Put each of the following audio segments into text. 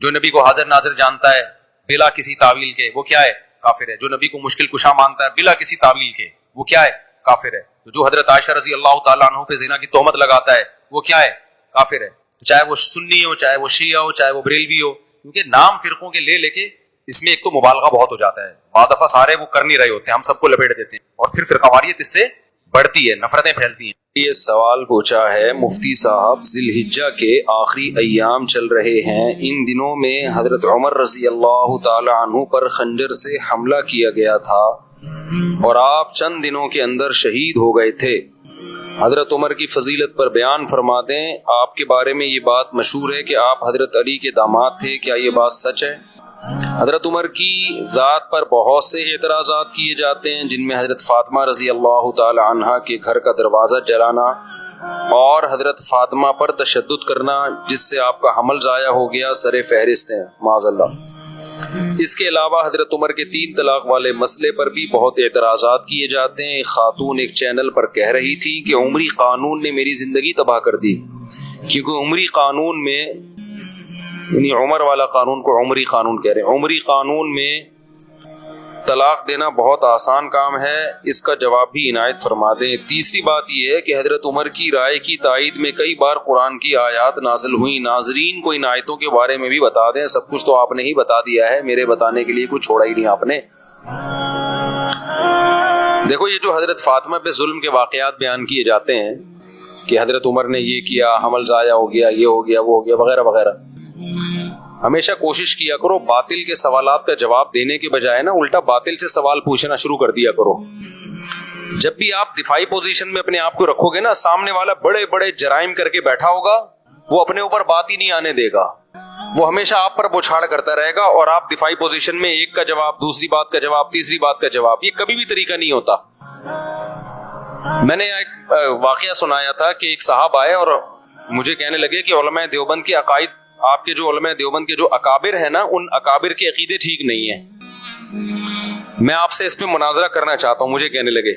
جو نبی کو حاضر ناظر جانتا ہے بلا کسی تعویل کے وہ کیا ہے؟ کافر ہے. جو نبی کو مشکل کشا مانتا ہے بلا کسی تعویل کے وہ کیا ہے؟ کافر ہے. جو حضرت عائشہ رضی اللہ تعالیٰ عنہ پہ زنا کی تہمت لگاتا ہے وہ کیا ہے؟ کافر ہے. چاہے وہ سنی ہو، چاہے وہ شیعہ ہو، چاہے وہ بریلوی ہو، کیونکہ نام فرقوں کے لے کے اس میں ایک تو مبالغہ بہت ہو جاتا ہے. بعض دفعہ سارے وہ کر نہیں رہے ہوتے، ہم سب کو لپیٹ دیتے ہیں اور پھر فرقواریت اس سے بڑھتی ہے، نفرتیں پھیلتی ہیں. یہ سوال پوچھا ہے مفتی صاحب، ذی الحجہ کے آخری ایام چل رہے ہیں، ان دنوں میں حضرت عمر رضی اللہ تعالی عنہ پر خنجر سے حملہ کیا گیا تھا اور آپ چند دنوں کے اندر شہید ہو گئے تھے. حضرت عمر کی فضیلت پر بیان فرما دیں. آپ کے بارے میں یہ بات مشہور ہے کہ آپ حضرت علی کے داماد تھے، کیا یہ بات سچ ہے؟ حضرت عمر کی ذات پر بہت سے اعتراضات کیے جاتے ہیں، جن میں حضرت فاطمہ رضی اللہ تعالی عنہا کے گھر کا دروازہ جلانا اور حضرت فاطمہ پر تشدد کرنا جس سے آپ کا حمل ضائع ہو گیا سر فہرست ہیں معاذ اللہ. اس کے علاوہ حضرت عمر کے 3 طلاق والے مسئلے پر بھی بہت اعتراضات کیے جاتے ہیں. ایک خاتون ایک چینل پر کہہ رہی تھی کہ عمری قانون نے میری زندگی تباہ کر دی، کیونکہ عمری قانون میں، یعنی عمر والا قانون کو عمری قانون کہہ رہے ہیں، عمری قانون میں طلاق دینا بہت آسان کام ہے. اس کا جواب بھی عنایت فرما دیں. تیسری بات یہ ہے کہ حضرت عمر کی رائے کی تائید میں کئی بار قرآن کی آیات نازل ہوئی. ناظرین کو ان آیتوں کے بارے میں بھی بتا دیں. سب کچھ تو آپ نے ہی بتا دیا ہے، میرے بتانے کے لیے کچھ چھوڑا ہی نہیں آپ نے. دیکھو یہ جو حضرت فاطمہ پہ ظلم کے واقعات بیان کیے جاتے ہیں کہ حضرت عمر نے یہ کیا، حمل ضائع ہو گیا، یہ ہو گیا، وہ ہو گیا، وغیرہ وغیرہ، ہمیشہ کوشش کیا کرو باطل کے سوالات کا جواب دینے کے بجائے نا الٹا باطل سے سوال پوچھنا شروع کر دیا کرو. جب بھی آپ دفاعی پوزیشن میں اپنے آپ کو رکھو گے نا، سامنے والا بڑے بڑے جرائم کر کے بیٹھا ہوگا، وہ اپنے اوپر بات ہی نہیں آنے دے گا، وہ ہمیشہ آپ پر بوچھاڑ کرتا رہے گا اور آپ دفاعی پوزیشن میں ایک کا جواب، دوسری بات کا جواب، تیسری بات کا جواب. یہ کبھی بھی طریقہ نہیں ہوتا. میں نے ایک واقعہ سنایا تھا کہ ایک صاحب آئے اور مجھے کہنے لگے کہ علماء دیوبند کے عقائد، آپ کے جو علماء دیوبند کے جو اکابر ہیں نا، ان اکابر کے عقیدے ٹھیک نہیں ہیں، میں آپ سے اس پہ مناظرہ کرنا چاہتا ہوں. مجھے کہنے لگے،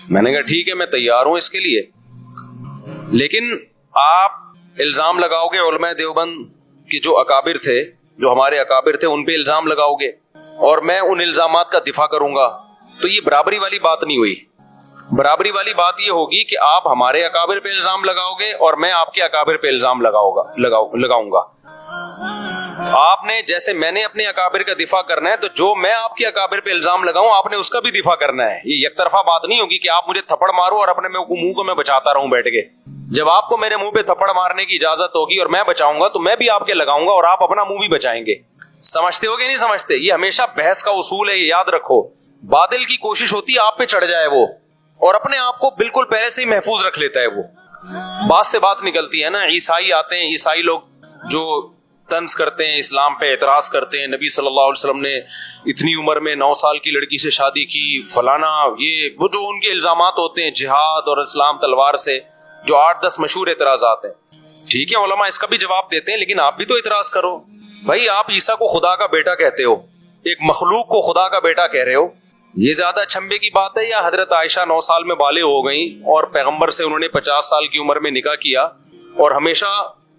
میں نے کہا ٹھیک ہے میں تیار ہوں اس کے لیے، لیکن آپ الزام لگاؤ گے علماء دیوبند کے جو اکابر تھے، جو ہمارے اکابر تھے، ان پہ الزام لگاؤ گے اور میں ان الزامات کا دفاع کروں گا، تو یہ برابری والی بات نہیں ہوئی. برابری والی بات یہ ہوگی کہ آپ ہمارے اکابر پہ الزام لگاؤ گے اور میں آپ کے اکابر پہ الزام لگاؤں گا. آپ نے جیسے میں نے اپنے اکابر کا دفاع کرنا ہے، تو جو میں آپ کے اکابر پہ الزام لگاؤں آپ نے اس کا بھی دفاع کرنا ہے. یہ یک طرفہ بات نہیں ہوگی کہ آپ مجھے تھپڑ مارو اور اپنے منہ کو میں بچاتا رہوں بیٹھ کے. جب آپ کو میرے منہ پہ تھپڑ مارنے کی اجازت ہوگی اور میں بچاؤں گا تو میں بھی آپ کے لگاؤں گا اور آپ اپنا منہ بھی بچائیں گے. سمجھتے ہو کہ نہیں سمجھتے؟ یہ ہمیشہ بحث کا اصول ہے، یہ یاد رکھو. باطل کی کوشش ہوتی ہے آپ پہ چڑھ جائے وہ، اور اپنے آپ کو بالکل پہلے سے ہی محفوظ رکھ لیتا ہے وہ. بات سے بات نکلتی ہے نا. عیسائی آتے ہیں، عیسائی لوگ جو طنز کرتے ہیں، اسلام پہ اعتراض کرتے ہیں، نبی صلی اللہ علیہ وسلم نے اتنی عمر میں 9 سال کی لڑکی سے شادی کی، فلانا، یہ وہ جو ان کے الزامات ہوتے ہیں جہاد اور اسلام تلوار سے، جو 8-10 مشہور اعتراضات ہیں. ٹھیک ہے علماء اس کا بھی جواب دیتے ہیں، لیکن آپ بھی تو اعتراض کرو. بھائی آپ عیسیٰ کو خدا کا بیٹا کہتے ہو، ایک مخلوق کو خدا کا بیٹا کہہ رہے ہو، یہ زیادہ چھمبے کی بات ہے؟ یا حضرت عائشہ 9 سال میں بالغ ہو گئیں اور پیغمبر سے انہوں نے 50 سال کی عمر میں نکاح کیا اور ہمیشہ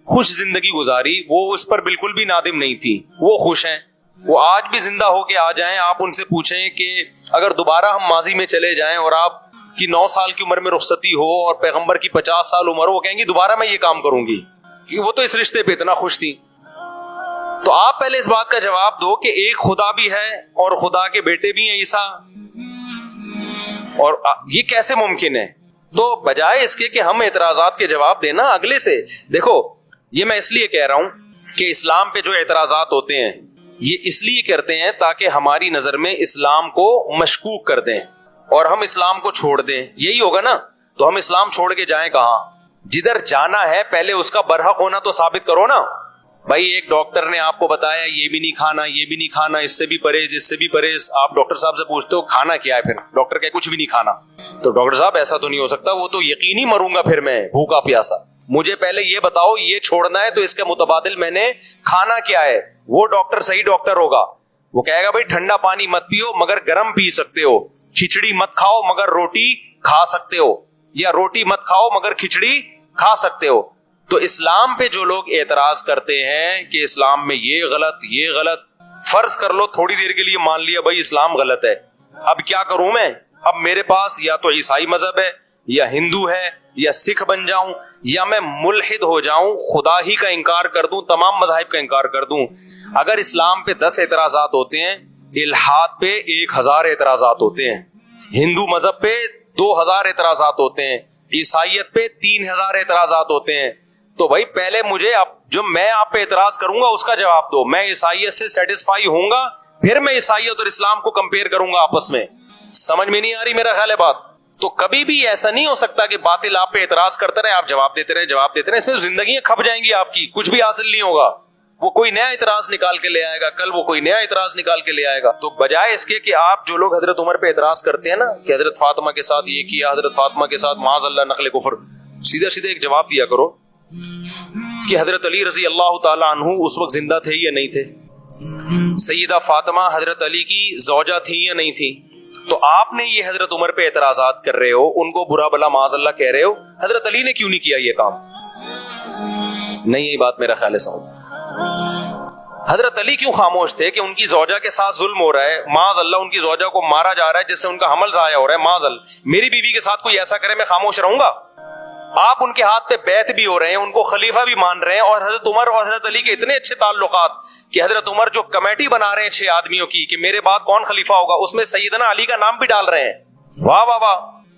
خوش زندگی گزاری، وہ اس پر بالکل بھی نادم نہیں تھی، وہ خوش ہیں. وہ آج بھی زندہ ہو کے آ جائیں، آپ ان سے پوچھیں کہ اگر دوبارہ ہم ماضی میں چلے جائیں اور آپ کی 9 سال کی عمر میں رخصتی ہو اور پیغمبر کی 50 سال عمر ہو، وہ کہیں گی دوبارہ میں یہ کام کروں گی، کیونکہ وہ تو اس رشتے پہ اتنا خوش تھی. تو آپ پہلے اس بات کا جواب دو کہ ایک خدا بھی ہے اور خدا کے بیٹے بھی ہیں عیسیٰ، اور یہ کیسے ممکن ہے؟ تو بجائے اس کے کہ ہم اعتراضات کے جواب دینا اگلے سے، دیکھو یہ میں اس لیے کہہ رہا ہوں کہ اسلام پہ جو اعتراضات ہوتے ہیں یہ اس لیے کرتے ہیں تاکہ ہماری نظر میں اسلام کو مشکوک کر دیں اور ہم اسلام کو چھوڑ دیں. یہی ہوگا نا؟ تو ہم اسلام چھوڑ کے جائیں کہاں؟ جدھر جانا ہے پہلے اس کا برحق ہونا تو ثابت کرو نا. بھائی ایک ڈاکٹر نے آپ کو بتایا یہ بھی نہیں کھانا، یہ بھی نہیں کھانا، اس سے بھی پرہیز، اس سے بھی پرہیز، آپ ڈاکٹر صاحب سے پوچھتے ہو کھانا کیا ہے، پھر ڈاکٹر کہے کچھ بھی نہیں کھانا. تو ڈاکٹر صاحب ایسا تو نہیں ہو سکتا، وہ تو یقینی مروں گا پھر میں بھوکا پیاسا، مجھے پہلے یہ بتاؤ یہ چھوڑنا ہے تو اس کے متبادل میں نے کھانا کیا ہے. وہ ڈاکٹر صحیح ڈاکٹر ہوگا، وہ کہے گا بھائی ٹھنڈا پانی مت پیو مگر گرم پی سکتے ہو، کھچڑی مت کھاؤ مگر روٹی کھا سکتے ہو، یا روٹی مت کھاؤ مگر کھچڑی کھا سکتے ہو. تو اسلام پہ جو لوگ اعتراض کرتے ہیں کہ اسلام میں یہ غلط، فرض کر لو تھوڑی دیر کے لیے مان لیا بھائی اسلام غلط ہے، اب کیا کروں میں؟ اب میرے پاس یا تو عیسائی مذہب ہے یا ہندو ہے یا سکھ بن جاؤں یا میں ملحد ہو جاؤں، خدا ہی کا انکار کر دوں، تمام مذاہب کا انکار کر دوں۔ اگر اسلام پہ 10 اعتراضات ہوتے ہیں، الحاد پہ 1000 اعتراضات ہوتے ہیں، ہندو مذہب پہ 2000 اعتراضات ہوتے ہیں، عیسائیت پہ 3000 اعتراضات ہوتے ہیں۔ تو بھائی پہلے مجھے جو میں آپ پہ اعتراض کروں گا اس کا جواب دو، میں عیسائیت سے سیٹسفائی ہوں گا، پھر میں عیسائیت اور اسلام کو کمپیئر کروں گا آپس میں۔ سمجھ میں نہیں آ رہی میرا خیال ہے بات؟ تو کبھی بھی ایسا نہیں ہو سکتا کہ باطل آپ پہ اعتراض کرتے رہے، آپ جواب دیتے رہے، اس میں زندگیاں کھپ جائیں گی آپ کی، کچھ بھی حاصل نہیں ہوگا۔ وہ کوئی نیا اعتراض نکال کے لے آئے گا، کل وہ کوئی نیا اعتراض نکال کے لے آئے گا۔ تو بجائے اس کے کہ آپ جو لوگ حضرت عمر پہ اعتراض کرتے ہیں نا کہ حضرت فاطمہ کے ساتھ یہ کیا، حضرت فاطمہ کے ساتھ معاذ اللہ نقل کفر، سیدھا سیدھا ایک جواب دیا کرو کہ حضرت علی رضی اللہ تعالی عنہ اس وقت زندہ تھے یا نہیں تھے؟ سیدہ فاطمہ حضرت علی کی زوجہ تھی یا نہیں تھی؟ تو آپ نے یہ حضرت عمر پہ اعتراضات کر رہے ہو، ان کو برا بلا معاذ اللہ کہہ رہے ہو، حضرت علی نے کیوں نہیں کیا یہ کام؟ نہیں، یہی بات میرا خیال ہے سمجھ۔ حضرت علی کیوں خاموش تھے کہ ان کی زوجہ کے ساتھ ظلم ہو رہا ہے، معاذ اللہ ان کی زوجہ کو مارا جا رہا ہے جس سے ان کا حمل ضائع ہو رہا ہے، معاذ اللہ میری بیوی کے ساتھ کوئی ایسا کرے میں خاموش رہوں گا؟ آپ ان کے ہاتھ پہ بیعت بھی ہو رہے ہیں، ان کو خلیفہ بھی مان رہے ہیں، اور حضرت عمر اور حضرت علی کے اتنے اچھے تعلقات کہ حضرت عمر جو کمیٹی بنا رہے ہیں 6 آدمیوں کی کہ میرے بعد کون خلیفہ ہوگا، اس میں سیدنا علی کا نام بھی ڈال رہے ہیں۔ واہ واہ واہ!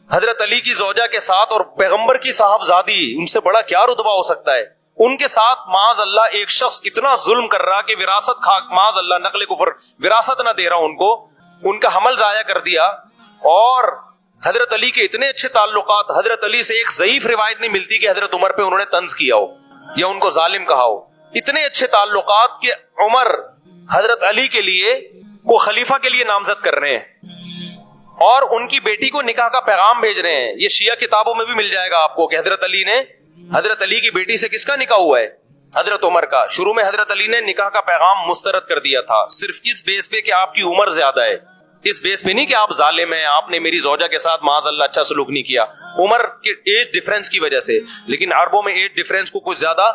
حضرت علی کی زوجہ کے ساتھ اور پیغمبر کی صاحبزادی، ان سے بڑا کیا رتبہ ہو سکتا ہے؟ ان کے ساتھ معاذ اللہ ایک شخص اتنا ظلم کر رہا کہ وراثت کھا، معاذ اللہ نقل کفر، وراثت نہ دے رہا ان کو، ان کا حمل ضائع کر دیا۔ اور حضرت علی کے اتنے اچھے تعلقات، حضرت علی سے ایک ضعیف روایت نہیں ملتی کہ حضرت عمر پہ انہوں نے طنز کیا ہو یا ان کو ظالم کہا ہو۔ اتنے اچھے تعلقات کہ عمر حضرت علی کے لیے کو خلیفہ کے لیے نامزد کر رہے ہیں اور ان کی بیٹی کو نکاح کا پیغام بھیج رہے ہیں۔ یہ شیعہ کتابوں میں بھی مل جائے گا آپ کو کہ حضرت علی نے حضرت علی کی بیٹی سے کس کا نکاح ہوا ہے؟ حضرت عمر کا۔ شروع میں حضرت علی نے نکاح کا پیغام مسترد کر دیا تھا، صرف اس بیس پہ کہ آپ کی عمر زیادہ ہے، اس بیس پہ نہیں کہ آپ ظالم ہیں، آپ نے میری زوجہ کے ساتھ معاذ اللہ اچھا سلوک نہیں کیا، عمر کے ایج ڈیفرنس کی وجہ سے۔ لیکن عربوں میں ایج ڈیفرنس کو کچھ زیادہ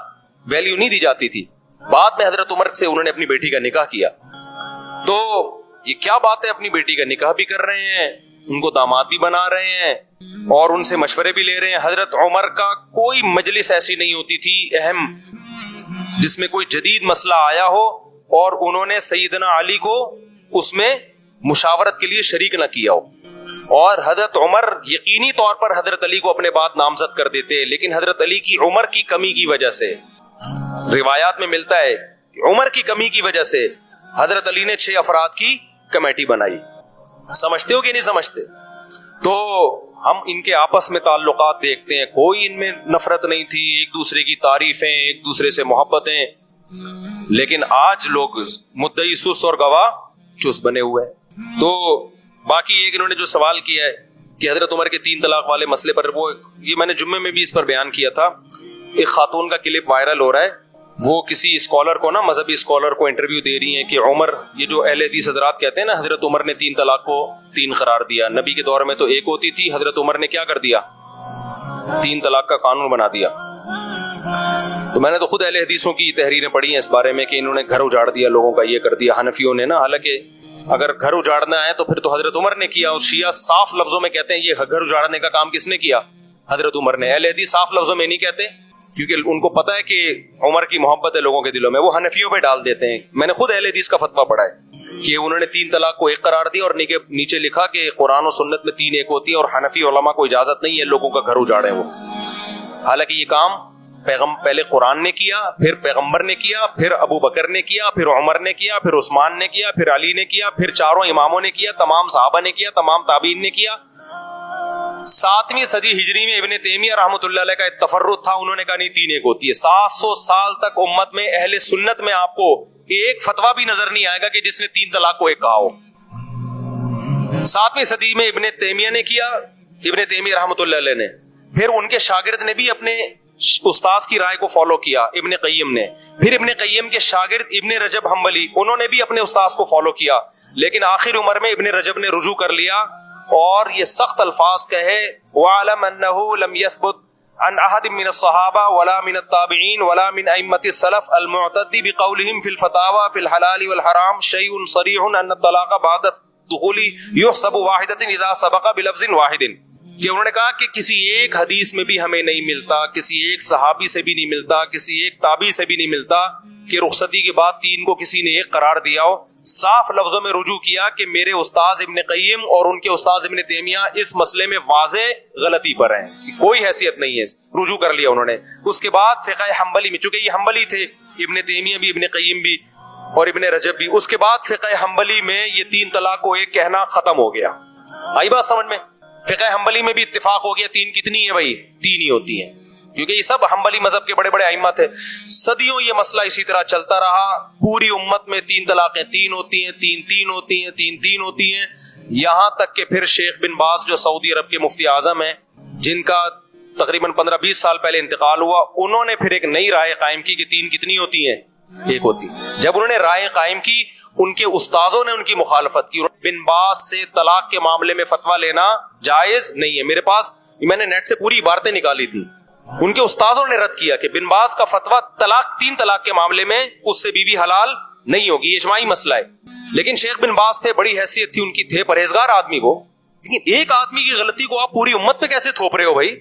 ویلیو نہیں دی جاتی تھی۔ بعد میں حضرت عمر سے انہوں نے اپنی بیٹی کا نکاح کیا۔ تو یہ کیا بات ہے، اپنی بیٹی کا نکاح بھی کر رہے ہیں، ان کو داماد بھی بنا رہے ہیں اور ان سے مشورے بھی لے رہے ہیں۔ حضرت عمر کا کوئی مجلس ایسی نہیں ہوتی تھی اہم جس میں کوئی جدید مسئلہ آیا ہو اور انہوں نے سیدنا علی کو اس میں مشاورت کے لیے شریک نہ کیا ہو۔ اور حضرت عمر یقینی طور پر حضرت علی کو اپنے بعد نامزد کر دیتے، لیکن حضرت علی کی عمر کی کمی کی وجہ سے، روایات میں ملتا ہے کہ عمر کی کمی کی وجہ سے حضرت علی نے 6 افراد کی کمیٹی بنائی۔ سمجھتے ہو کہ نہیں سمجھتے؟ تو ہم ان کے آپس میں تعلقات دیکھتے ہیں، کوئی ان میں نفرت نہیں تھی، ایک دوسرے کی تعریفیں، ایک دوسرے سے محبتیں، لیکن آج لوگ مدعی سست اور گواہ چست بنے ہوئے ہیں۔ تو باقی ایک انہوں نے جو سوال کیا ہے کہ حضرت عمر کے 3 طلاق والے مسئلے پر، وہ یہ میں نے جمعے میں بھی اس پر بیان کیا تھا۔ ایک خاتون کا کلپ وائرل ہو رہا ہے، وہ کسی اسکالر کو نا، مذہبی اسکالر کو انٹرویو دے رہی ہیں کہ عمر، یہ جو اہل حدیث حضرات کہتے ہیں نا حضرت عمر نے 3 طلاق کو 3 قرار دیا، نبی کے دور میں تو 1 ہوتی تھی، حضرت عمر نے کیا کر دیا؟ 3 طلاق کا قانون بنا دیا۔ تو میں نے تو خود اہل حدیثوں کی تحریریں پڑھی ہیں اس بارے میں کہ انہوں نے گھر اجاڑ دیا لوگوں کا، یہ کر دیا حنفیوں نے نا، حالانکہ اگر گھر اجاڑنا ہے تو پھر تو حضرت عمر نے کیا، اور شیعہ صاف لفظوں میں کہتے ہیں یہ گھر اجاڑنے کا کام کس نے کیا؟ حضرت عمر نے۔ اہل حدیث صاف لفظوں میں نہیں کہتے کیونکہ ان کو پتا ہے کہ عمر کی محبت ہے لوگوں کے دلوں میں، وہ حنفیوں پہ ڈال دیتے ہیں۔ میں نے خود اہل حدیث کا فتویٰ پڑھا ہے کہ انہوں نے 3 طلاق کو 1 قرار دیا اور نیچے لکھا کہ قرآن و سنت میں 3 1 ہوتی ہے اور حنفی علماء کو اجازت نہیں ہے لوگوں کا گھر اجاڑیں وہ۔ حالانکہ یہ کام پہلے قرآن نے کیا، پھر پیغمبر نے کیا، پھر ابو بکر نے کیا، پھر عمر نے کیا، پھر عثمان نے کیا، پھر علی نے کیا، پھر 4 اماموں نے کیا، تمام صحابہ نے کیا، تمام تابعین نے کیا۔ 7ویں صدی ہجری میں ابن تیمیہ رحمۃ اللہ علیہ کا ایک تفرد تھا، انہوں نے کہا نہیں 3 1 ہوتی ہے۔ 700 سال تک امت میں اہل سنت میں آپ کو ایک فتویٰ بھی نظر نہیں آئے گا کہ جس نے 3 طلاق کو 1 کہا ہو۔ 7ویں صدی میں ابن تیمیہ نے کیا، ابن تیمیہ رحمۃ اللہ علیہ نے، پھر ان کے شاگرد نے بھی اپنے استاذ کی رائے کو فالو کیا، ابن قیم نے، پھر ابن قیم کے شاگرد ابن رجب حنبلی، انہوں نے بھی اپنے استاذ کو فالو کیا، لیکن آخر عمر میں ابن رجب نے رجوع کر لیا اور یہ سخت الفاظ کہے وَعَلَمْ أَنَّهُ لَمْ يَثْبُتْ عن احد من الصحابہ ولا من التابعین ولا من ائمۃ السلف المعتد بقولهم في الفتاوى في الحلال والحرام شيء صریح ان الطلاق بعد الدخول يحسب واحدة اذا سبق بلفظ واحد، کہ انہوں نے کہا کہ کسی ایک حدیث میں بھی ہمیں نہیں ملتا، کسی ایک صحابی سے بھی نہیں ملتا، کسی ایک تابعی سے بھی نہیں ملتا کہ رخصتی کے بعد 3 کو کسی نے ایک قرار دیا ہو۔ صاف لفظوں میں رجوع کیا کہ میرے استاذ ابن قیم اور ان کے استاذ ابن تیمیہ اس مسئلے میں واضح غلطی پر ہیں، اس کی کوئی حیثیت نہیں ہے، رجوع کر لیا انہوں نے۔ اس کے بعد فقہ حنبلی میں، چونکہ یہ حنبلی تھے، ابن تیمیہ بھی، ابن قیم بھی اور ابن رجب بھی، اس کے بعد فقہ حنبلی میں یہ 3 طلاق کو ایک کہنا ختم ہو گیا۔ آئی بات سمجھ میں؟ فقہ حنبلی میں بھی اتفاق ہو گیا 3 کتنی ہے بھائی؟ 3 ہی ہوتی ہیں، کیونکہ یہ سب حنبلی مذہب کے بڑے بڑے ائمہ تھے۔ صدیوں یہ مسئلہ اسی طرح چلتا رہا، پوری امت میں 3 طلاقیں 3 ہوتی ہیں، 3 ہوتی ہیں، 3 ہوتی ہیں، یہاں تک کہ پھر شیخ بن باز جو سعودی عرب کے مفتی اعظم ہیں، جن کا تقریباً 15-20 سال پہلے انتقال ہوا، انہوں نے پھر ایک نئی رائے قائم کی کہ 3 کتنی ہوتی ہیں؟ 1 ہوتی ہے۔ جب انہوں نے رائے قائم کی، ان کے استاذوں نے ان کی مخالفت کی۔ بن باز سے طلاق کے معاملے میں فتویٰ لینا جائز نہیں ہے۔ میرے پاس میں نے نیٹ سے پوری عبارتیں نکالی تھی، ان کے استاذوں نے رد کیا کہ بن باز کا فتویٰ 3 طلاق کے معاملے میں اس سے بیوی حلال نہیں ہوگی، یہ اجماعی مسئلہ ہے۔ لیکن شیخ بن باز تھے، بڑی حیثیت تھی ان کی، تھے پرہیزگار آدمی وہ، لیکن ایک آدمی کی غلطی کو آپ پوری امت پہ کیسے تھوپ رہے ہو بھائی؟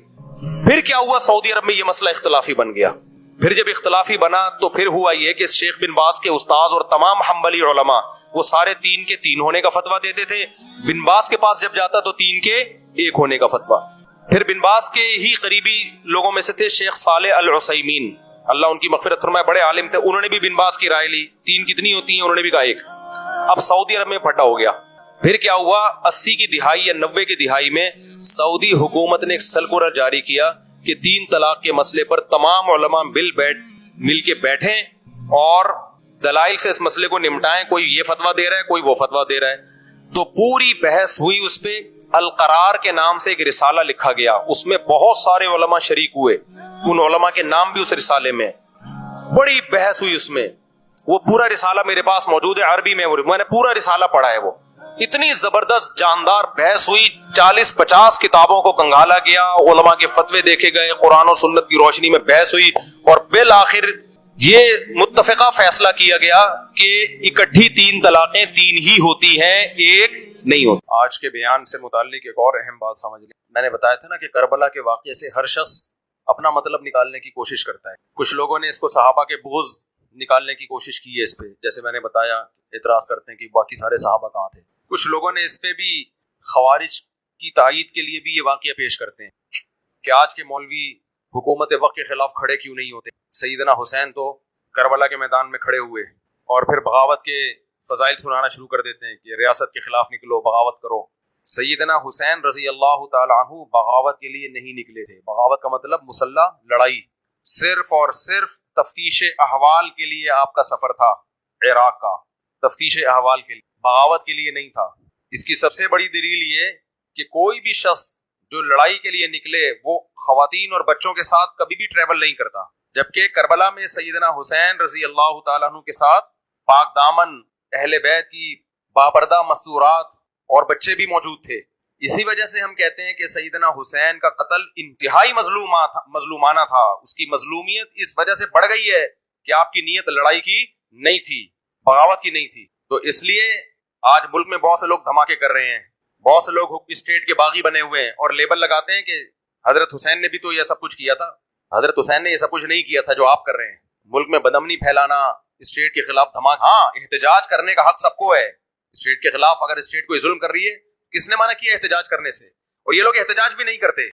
پھر کیا ہوا؟ سعودی عرب میں یہ مسئلہ اختلافی بن گیا۔ پھر جب اختلافی بنا تو پھر ہوا یہ کہ شیخ بن باز کے استاذ اور تمام حنبلی علماء وہ سارے 3 کے 3 ہونے کا فتویٰ دیتے تھے، بن باز کے پاس جب جاتا تو 3 کے 1 ہونے کا فتویٰ۔ پھر بن باز کے ہی قریبی لوگوں میں سے تھے شیخ صالح العثیمین، اللہ ان کی مغفرت فرمائے، بڑے عالم تھے، انہوں نے بھی بن باز کی رائے لی، 3 کتنی ہوتی ہیں؟ انہوں نے بھی کہا 1۔ اب سعودی عرب میں پھٹا ہو گیا۔ پھر کیا ہوا؟ 80 کی دہائی یا 90 کی دہائی میں سعودی حکومت نے ایک سرکولر جاری کیا کہ 3 طلاق کے مسئلے پر تمام علماء مل کے بیٹھیں اور دلائل سے اس مسئلے کو نمٹائیں، کوئی یہ فتویٰ دے رہا ہے، کوئی وہ فتویٰ دے رہا ہے۔ تو پوری بحث ہوئی، اس پہ القرار کے نام سے ایک رسالہ لکھا گیا، اس میں بہت سارے علماء شریک ہوئے، ان علماء کے نام بھی اس رسالے میں، بڑی بحث ہوئی اس میں۔ وہ پورا رسالہ میرے پاس موجود ہے عربی میں نے پورا رسالہ پڑھا ہے۔ وہ اتنی زبردست جاندار بحث ہوئی، 40-50 کتابوں کو کنگالا گیا، علماء کے فتوے دیکھے گئے، قرآن و سنت کی روشنی میں بحث ہوئی، اور بالآخر یہ متفقہ فیصلہ کیا گیا کہ اکٹھی 3 طلاقیں 3 ہی ہوتی ہیں، 1 نہیں ہوتی۔ آج کے بیان سے متعلق ایک اور اہم بات سمجھ لیں، میں نے بتایا تھا نا کہ کربلا کے واقعے سے ہر شخص اپنا مطلب نکالنے کی کوشش کرتا ہے۔ کچھ لوگوں نے اس کو صحابہ کے بغض نکالنے کی کوشش کی ہے اس پہ، جیسے میں نے بتایا، اعتراض کرتے ہیں کہ باقی سارے صحابہ کہاں تھے۔ کچھ لوگوں نے اس پہ بھی خوارج کی تائید کے لیے بھی یہ واقعہ پیش کرتے ہیں کہ آج کے مولوی حکومت وقت کے خلاف کھڑے کیوں نہیں ہوتے۔ سیدنا حسین تو کربلا کے میدان میں کھڑے ہوئے اور پھر بغاوت کے فضائل سنانا شروع کر دیتے ہیں کہ ریاست کے خلاف نکلو، بغاوت کرو۔ سیدنا حسین رضی اللہ تعالی عنہ بغاوت کے لیے نہیں نکلے تھے۔ بغاوت کا مطلب مسلح لڑائی، صرف اور صرف تفتیش احوال کے لیے آپ کا سفر تھا، عراق کا تفتیش احوال کے لیے، بغاوت کے لیے نہیں تھا۔ اس کی سب سے بڑی دلیل یہ کہ کوئی بھی شخص جو لڑائی کے لیے نکلے وہ خواتین اور بچوں کے ساتھ کبھی بھی ٹریول نہیں کرتا، جبکہ کربلا میں سیدنا حسین رضی اللہ تعالیٰ عنہ کے ساتھ پاک دامن اہل بیت کی بابردہ مستورات اور بچے بھی موجود تھے۔ اسی وجہ سے ہم کہتے ہیں کہ سیدنا حسین کا قتل انتہائی مظلومانہ تھا۔ اس کی مظلومیت اس وجہ سے بڑھ گئی ہے کہ آپ کی نیت لڑائی کی نہیں تھی، بغاوت کی نہیں تھی۔ تو اس لیے آج ملک میں بہت سے لوگ دھماکے کر رہے ہیں، بہت سے لوگ اسٹیٹ کے باغی بنے ہوئے ہیں اور لیبل لگاتے ہیں کہ حضرت حسین نے بھی تو یہ سب کچھ کیا تھا۔ حضرت حسین نے یہ سب کچھ نہیں کیا تھا جو آپ کر رہے ہیں۔ ملک میں بدامنی پھیلانا، اسٹیٹ کے خلاف دھماکہ، ہاں احتجاج کرنے کا حق سب کو ہے۔ اسٹیٹ کے خلاف اگر اسٹیٹ کوئی ظلم کر رہی ہے، کس نے منع کیا احتجاج کرنے سے؟ اور یہ لوگ احتجاج بھی نہیں کرتے۔